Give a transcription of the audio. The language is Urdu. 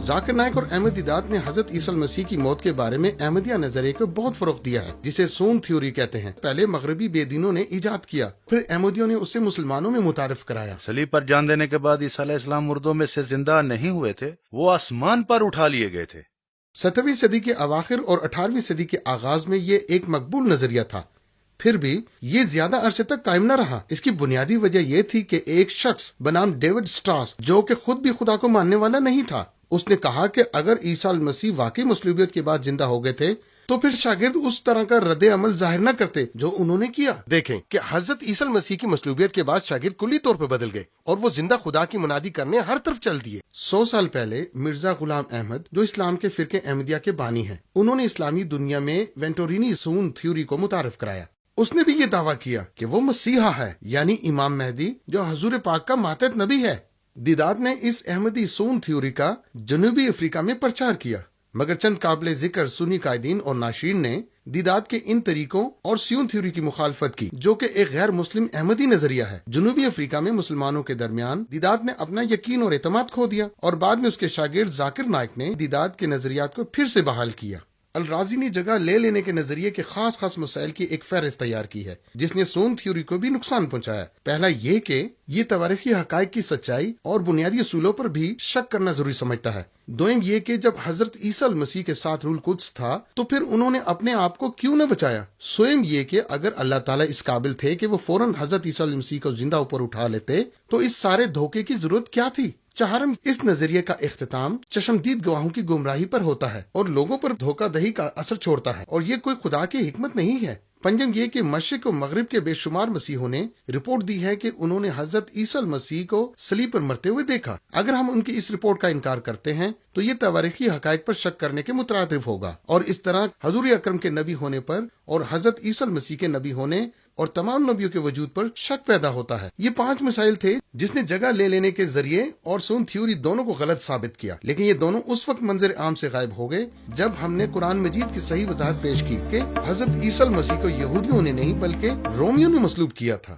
ذاکر نائک اور احمد دیدات نے حضرت عیسی مسیح کی موت کے بارے میں احمدیہ نظریے کو بہت فروغ دیا ہے، جسے سون تھیوری کہتے ہیں۔ پہلے مغربی بے دینوں نے ایجاد کیا، پھر احمدیوں نے اسے مسلمانوں میں متعارف کرایا۔ صلیب پر جان دینے کے بعد عیسی علیہ السلام مردوں میں سے زندہ نہیں ہوئے تھے، وہ آسمان پر اٹھا لیے گئے تھے۔ 17ویں صدی کے اواخر اور 18ویں صدی کے آغاز میں یہ ایک مقبول نظریہ تھا، پھر بھی یہ زیادہ عرصے تک قائم نہ رہا۔ اس کی بنیادی وجہ یہ تھی کہ ایک شخص بنام ڈیوڈ سٹراس، جو کہ خود بھی خدا کو ماننے والا نہیں تھا، اس نے کہا کہ اگر عیسی المسیح واقعی مصلوبیت کے بعد زندہ ہو گئے تھے تو پھر شاگرد اس طرح کا رد عمل ظاہر نہ کرتے جو انہوں نے کیا۔ دیکھیں کہ حضرت عیسی مسیح کی مصلوبیت کے بعد شاگرد کلی طور پر بدل گئے اور وہ زندہ خدا کی منادی کرنے ہر طرف چل دیے۔ 100 سال پہلے مرزا غلام احمد، جو اسلام کے فرقے احمدیہ کے بانی ہیں، انہوں نے اسلامی دنیا میں وینٹورینی سون تھیوری کو متعارف کرایا۔ اس نے بھی یہ دعویٰ کیا کہ وہ مسیحا ہے، یعنی امام مہدی، جو حضور پاک کا ماتحت نبی ہے۔ دیدات نے اس احمدی سون تھیوری کا جنوبی افریقہ میں پرچار کیا، مگر چند قابل ذکر سنی قائدین اور ناشرین نے دیدات کے ان طریقوں اور سیون تھیوری کی مخالفت کی، جو کہ ایک غیر مسلم احمدی نظریہ ہے۔ جنوبی افریقہ میں مسلمانوں کے درمیان دیدات نے اپنا یقین اور اعتماد کھو دیا، اور بعد میں اس کے شاگرد ذاکر نائک نے دیدات کے نظریات کو پھر سے بحال کیا۔ الرازی نے جگہ لے لینے کے نظریے کے خاص مسائل کی ایک فہرست تیار کی ہے، جس نے سون تھیوری کو بھی نقصان پہنچایا۔ پہلا یہ کہ یہ تواریخی حقائق کی سچائی اور بنیادی اصولوں پر بھی شک کرنا ضروری سمجھتا ہے۔ دوم یہ کہ جب حضرت عیسی المسیح کے ساتھ روح القدس تھا تو پھر انہوں نے اپنے آپ کو کیوں نہ بچایا؟ سوم یہ کہ اگر اللہ تعالیٰ اس قابل تھے کہ وہ فوراً حضرت عیسی المسیح کو زندہ اوپر اٹھا لیتے تو اس سارے دھوکے کی ضرورت کیا تھی؟ چہارم، اس نظریے کا اختتام چشمدید گواہوں کی گمراہی پر ہوتا ہے اور لوگوں پر دھوکہ دہی کا اثر چھوڑتا ہے، اور یہ کوئی خدا کی حکمت نہیں ہے۔ پنجم یہ کہ مشرق و مغرب کے بے شمار مسیحوں نے رپورٹ دی ہے کہ انہوں نے حضرت عیسی المسیح کو صلیب پر مرتے ہوئے دیکھا۔ اگر ہم ان کی اس رپورٹ کا انکار کرتے ہیں تو یہ تواریخی حقائق پر شک کرنے کے مترادف ہوگا، اور اس طرح حضور اکرم کے نبی ہونے پر اور حضرت عیسی المسیح کے نبی ہونے اور تمام نبیوں کے وجود پر شک پیدا ہوتا ہے۔ یہ 5 مسائل تھے جس نے جگہ لے لینے کے ذریعے اور سون تھیوری دونوں کو غلط ثابت کیا، لیکن یہ دونوں اس وقت منظر عام سے غائب ہو گئے جب ہم نے قرآن مجید کی صحیح وضاحت پیش کی کہ حضرت عیسی المسیح کو یہودیوں نے نہیں بلکہ رومیوں نے مصلوب کیا تھا۔